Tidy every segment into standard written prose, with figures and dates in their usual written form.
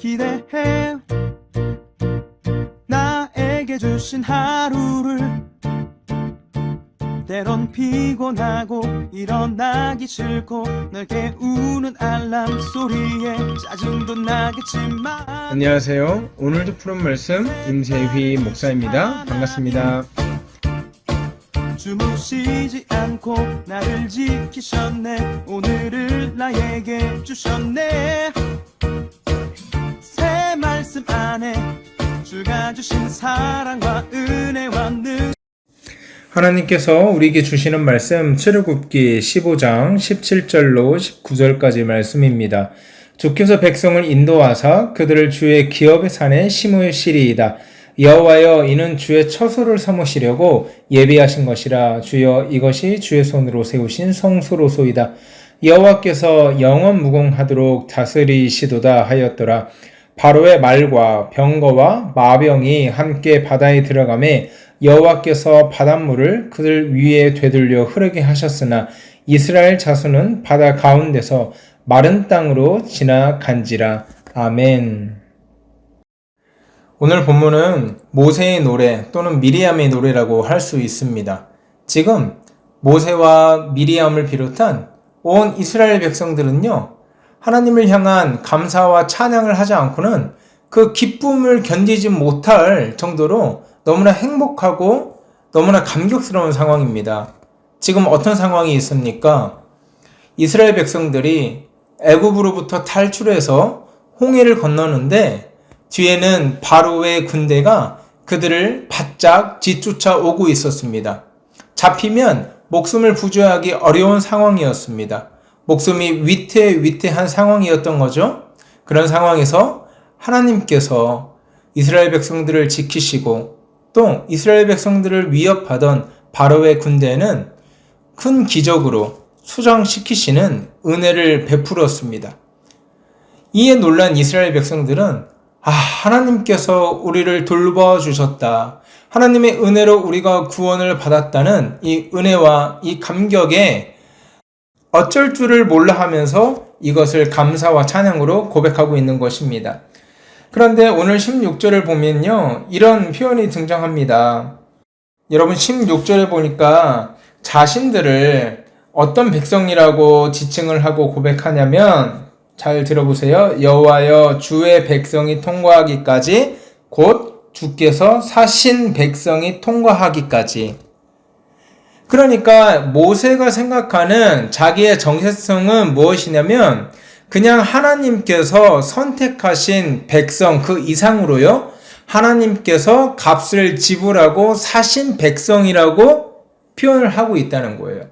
기대해 나에게 주신 하루를 때론 피곤하고 일어나기 싫고 널 깨우는 알람 소리에 짜증도 나겠지만 안녕하세요. 오늘도 푸른 말씀 임세휘 목사입니다. 반갑습니다. 주무시지 않고 나를 지키셨네. 오늘을 나에게 주셨네. 새 말씀 안에 주가 주신 사랑과 은혜와 능 하나님께서 우리에게 주시는 말씀 출애굽기 15장 17절로 19절까지 말씀입니다. 주께서 백성을 인도하사 그들을 주의 기업의 산에 심으시리이다. 여호와여, 이는 주의 처소를 삼으시려고 예비하신 것이라. 주여, 이것이 주의 손으로 세우신 성소로소이다. 여호와께서 영원 무궁하도록 다스리시도다 하였더라. 바로의 말과 병거와 마병이 함께 바다에 들어가매 여호와께서 바닷물을 그들 위에 되돌려 흐르게 하셨으나 이스라엘 자손은 바다 가운데서 마른 땅으로 지나간지라. 아멘. 오늘 본문은 모세의 노래 또는 미리암의 노래라고 할 수 있습니다. 지금 모세와 미리암을 비롯한 온 이스라엘 백성들은요, 하나님을 향한 감사와 찬양을 하지 않고는 그 기쁨을 견디지 못할 정도로 너무나 행복하고 너무나 감격스러운 상황입니다. 지금 어떤 상황이 있습니까? 이스라엘 백성들이 애굽으로부터 탈출해서 홍해를 건너는데 뒤에는 바로의 군대가 그들을 바짝 뒤쫓아오고 있었습니다. 잡히면 목숨을 부지하기 어려운 상황이었습니다. 목숨이 위태위태한 상황이었던 거죠. 그런 상황에서 하나님께서 이스라엘 백성들을 지키시고 또 이스라엘 백성들을 위협하던 바로의 군대는 큰 기적으로 수정시키시는 은혜를 베풀었습니다. 이에 놀란 이스라엘 백성들은 하나님께서 우리를 돌봐주셨다. 하나님의 은혜로 우리가 구원을 받았다는 이 은혜와 이 감격에 어쩔 줄을 몰라 하면서 이것을 감사와 찬양으로 고백하고 있는 것입니다. 그런데 오늘 16절을 보면요, 이런 표현이 등장합니다. 여러분 16절에 보니까 자신들을 어떤 백성이라고 지칭을 하고 고백하냐면, 잘 들어보세요. 여호와여, 주의 백성이 통과하기까지, 곧 주께서 사신 백성이 통과하기까지. 그러니까 모세가 생각하는 자기의 정체성은 무엇이냐면 그냥 하나님께서 선택하신 백성 그 이상으로요, 하나님께서 값을 지불하고 사신 백성이라고 표현을 하고 있다는 거예요.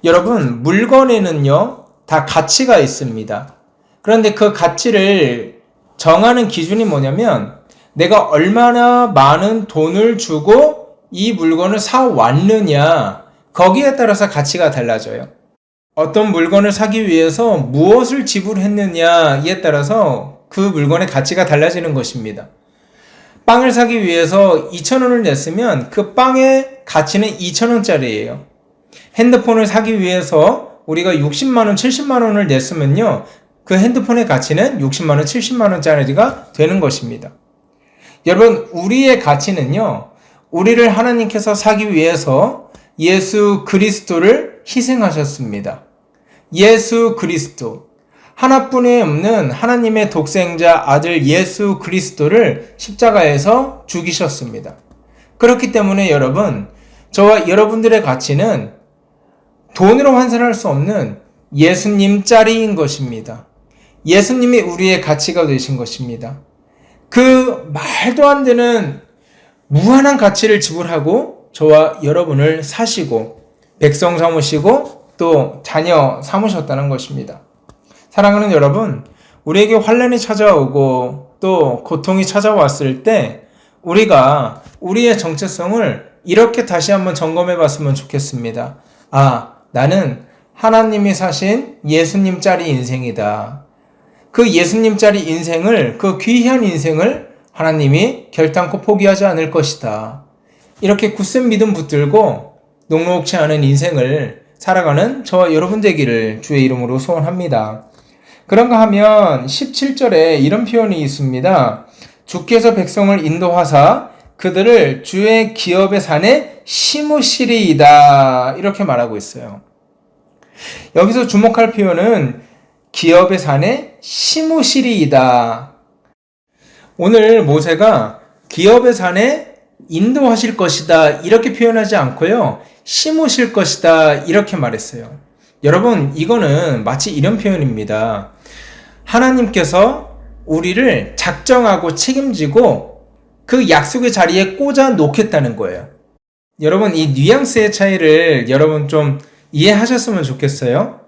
여러분, 물건에는요 다 가치가 있습니다. 그런데 그 가치를 정하는 기준이 뭐냐면 내가 얼마나 많은 돈을 주고 이 물건을 사왔느냐, 거기에 따라서 가치가 달라져요. 어떤 물건을 사기 위해서 무엇을 지불했느냐에 따라서 그 물건의 가치가 달라지는 것입니다. 빵을 사기 위해서 2,000원을 냈으면 그 빵의 가치는 2,000원짜리예요. 핸드폰을 사기 위해서 우리가 60만원, 70만원을 냈으면요, 그 핸드폰의 가치는 60만원, 70만원짜리가 되는 것입니다. 여러분, 우리의 가치는요, 우리를 하나님께서 사기 위해서 예수 그리스도를 희생하셨습니다. 예수 그리스도, 하나뿐이 없는 하나님의 독생자 아들 예수 그리스도를 십자가에서 죽이셨습니다. 그렇기 때문에 여러분, 저와 여러분들의 가치는 돈으로 환산할 수 없는 예수님짜리인 것입니다. 예수님이 우리의 가치가 되신 것입니다. 그 말도 안 되는 무한한 가치를 지불하고 저와 여러분을 사시고 백성 삼으시고 또 자녀 삼으셨다는 것입니다. 사랑하는 여러분, 우리에게 환난이 찾아오고 또 고통이 찾아왔을 때 우리가 우리의 정체성을 이렇게 다시 한번 점검해 봤으면 좋겠습니다. 나는 하나님이 사신 예수님짜리 인생이다. 그 예수님짜리 인생을, 그 귀한 인생을 하나님이 결단코 포기하지 않을 것이다. 이렇게 굳센 믿음 붙들고 녹록치 않은 인생을 살아가는 저와 여러분 되기를 주의 이름으로 소원합니다. 그런가 하면 17절에 이런 표현이 있습니다. 주께서 백성을 인도하사 그들을 주의 기업의 산에 심으시리이다. 이렇게 말하고 있어요. 여기서 주목할 표현은 기업의 산에 심으시리이다. 오늘 모세가 기업의 산에 인도하실 것이다 이렇게 표현하지 않고요. 심으실 것이다 이렇게 말했어요. 여러분, 이거는 마치 이런 표현입니다. 하나님께서 우리를 작정하고 책임지고 그 약속의 자리에 꽂아 놓겠다는 거예요. 여러분, 이 뉘앙스의 차이를 여러분 좀 이해하셨으면 좋겠어요.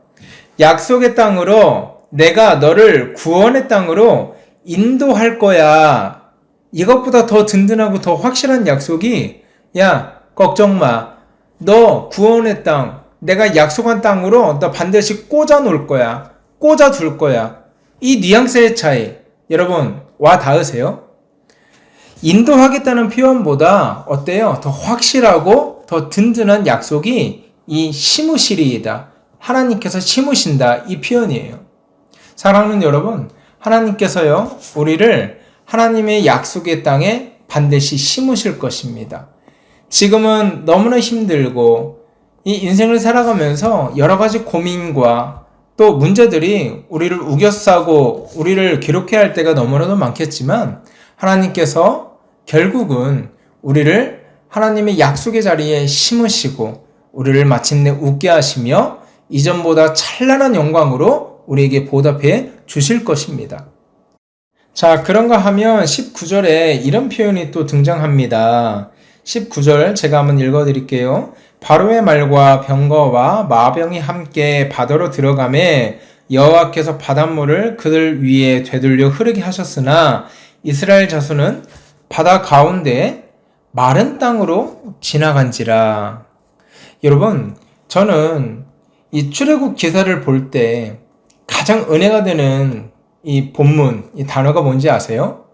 약속의 땅으로 내가 너를 구원의 땅으로 인도할 거야. 이것보다 더 든든하고 더 확실한 약속이, 야, 걱정 마. 너 구원의 땅, 내가 약속한 땅으로 너 반드시 꽂아 놓을 거야. 꽂아 둘 거야. 이 뉘앙스의 차이, 여러분 와 닿으세요? 인도하겠다는 표현보다 어때요? 더 확실하고 더 든든한 약속이 이 심으시리이다. 하나님께서 심으신다. 이 표현이에요. 사랑하는 여러분, 하나님께서요, 우리를 하나님의 약속의 땅에 반드시 심으실 것입니다. 지금은 너무나 힘들고 이 인생을 살아가면서 여러 가지 고민과 또 문제들이 우리를 우겨싸고 우리를 괴롭게 할 때가 너무나도 많겠지만 하나님께서 결국은 우리를 하나님의 약속의 자리에 심으시고 우리를 마침내 웃게 하시며 이전보다 찬란한 영광으로 우리에게 보답해 주실 것입니다. 자, 그런가 하면 19절에 이런 표현이 또 등장합니다. 19절 제가 한번 읽어드릴게요. 바로의 말과 병거와 마병이 함께 바다로 들어가매 여호와께서 바닷물을 그들 위에 되돌려 흐르게 하셨으나 이스라엘 자손은 바다 가운데 마른 땅으로 지나간지라. 여러분, 저는 이 출애굽 기사를 볼 때 가장 은혜가 되는 이 본문, 이 단어가 뭔지 아세요?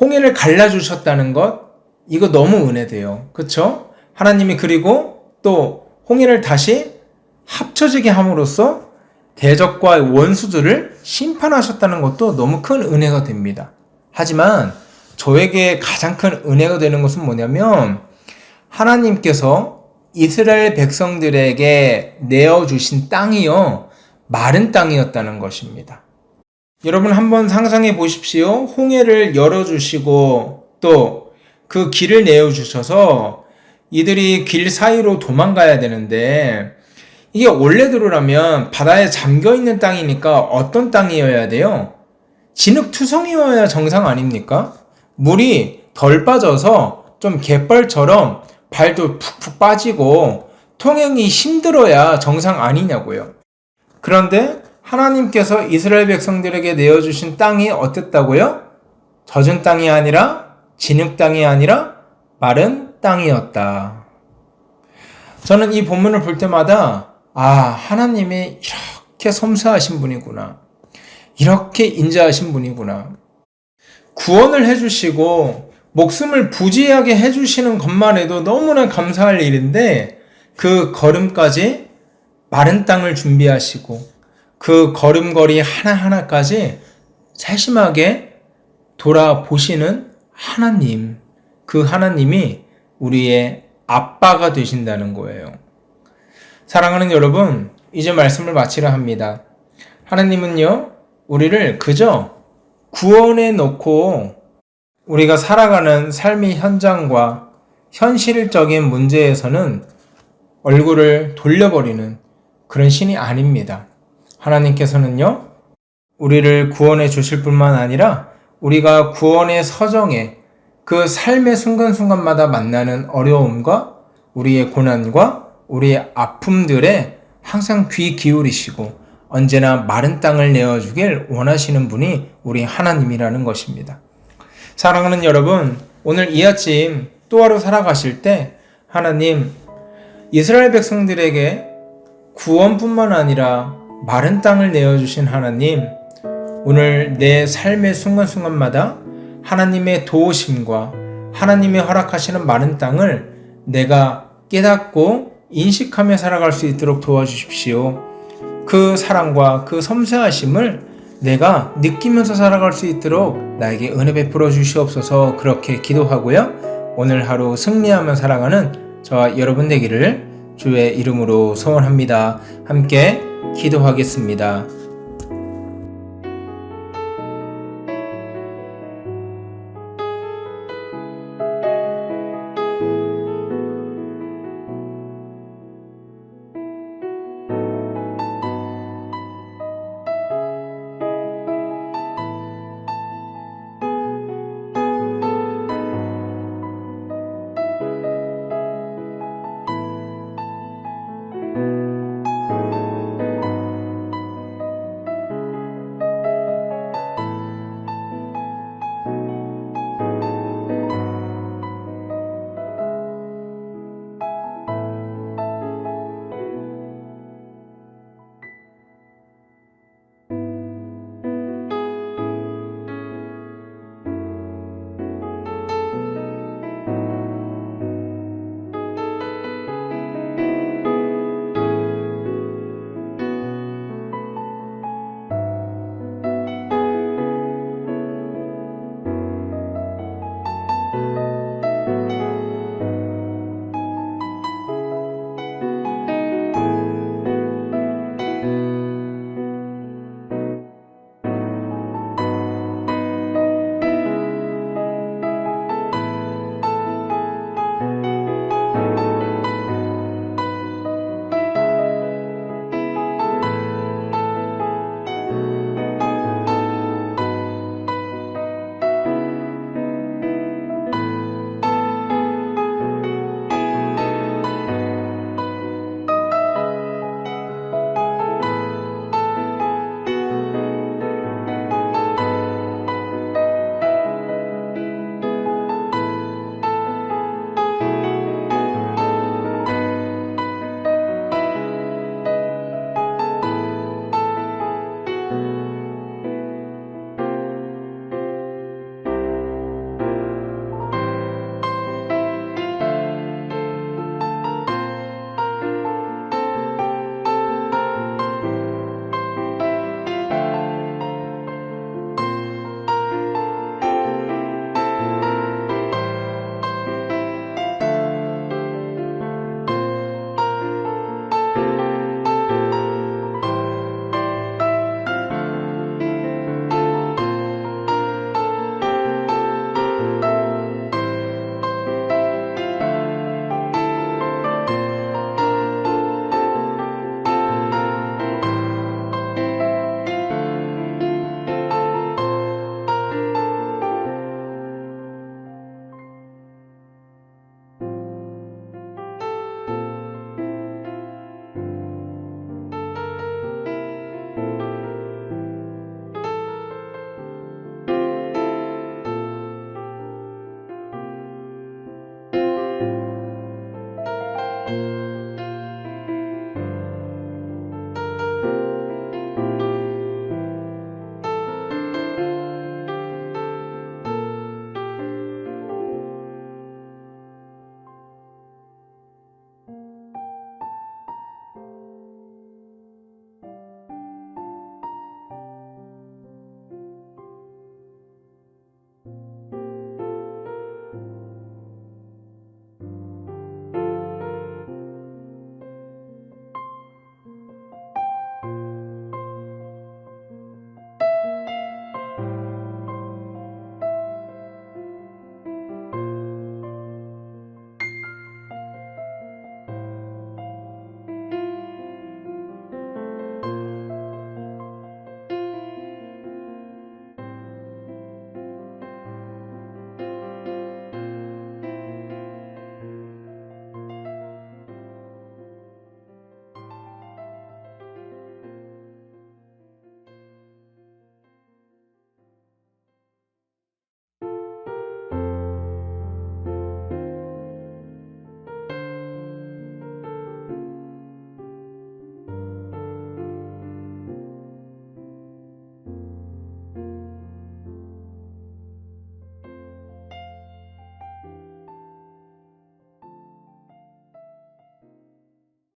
홍해를 갈라주셨다는 것, 이거 너무 은혜돼요. 그쵸? 하나님이 그리고 또 홍해를 다시 합쳐지게 함으로써 대적과 원수들을 심판하셨다는 것도 너무 큰 은혜가 됩니다. 하지만 저에게 가장 큰 은혜가 되는 것은 뭐냐면 하나님께서 이스라엘 백성들에게 내어주신 땅이요, 마른 땅이었다는 것입니다. 여러분 한번 상상해 보십시오. 홍해를 열어주시고 또 그 길을 내어주셔서 이들이 길 사이로 도망가야 되는데 이게 원래대로라면 바다에 잠겨있는 땅이니까 어떤 땅이어야 돼요? 진흙투성이어야 정상 아닙니까? 물이 덜 빠져서 좀 갯벌처럼 발도 푹푹 빠지고 통행이 힘들어야 정상 아니냐고요. 그런데 하나님께서 이스라엘 백성들에게 내어주신 땅이 어땠다고요? 젖은 땅이 아니라 진흙 땅이 아니라 마른 땅이었다. 저는 이 본문을 볼 때마다 하나님이 이렇게 섬세하신 분이구나. 이렇게 인자하신 분이구나. 구원을 해주시고 목숨을 부지하게 해주시는 것만 해도 너무나 감사할 일인데 그 걸음까지 마른 땅을 준비하시고 그 걸음걸이 하나하나까지 세심하게 돌아보시는 하나님, 그 하나님이 우리의 아빠가 되신다는 거예요. 사랑하는 여러분, 이제 말씀을 마치려 합니다. 하나님은요, 우리를 그저 구원해 놓고 우리가 살아가는 삶의 현장과 현실적인 문제에서는 얼굴을 돌려버리는 그런 신이 아닙니다. 하나님께서는요, 우리를 구원해 주실 뿐만 아니라 우리가 구원의 서정에 그 삶의 순간순간마다 만나는 어려움과 우리의 고난과 우리의 아픔들에 항상 귀 기울이시고 언제나 마른 땅을 내어주길 원하시는 분이 우리 하나님이라는 것입니다. 사랑하는 여러분, 오늘 이 아침 또 하루 살아가실 때 하나님, 이스라엘 백성들에게 구원뿐만 아니라 마른 땅을 내어주신 하나님, 오늘 내 삶의 순간순간마다 하나님의 도우심과 하나님의 허락하시는 마른 땅을 내가 깨닫고 인식하며 살아갈 수 있도록 도와주십시오. 그 사랑과 그 섬세하심을 내가 느끼면서 살아갈 수 있도록 나에게 은혜 베풀어 주시옵소서 그렇게 기도하고요. 오늘 하루 승리하며 살아가는 저와 여러분 되기를 주의 이름으로 소원합니다. 함께 기도하겠습니다.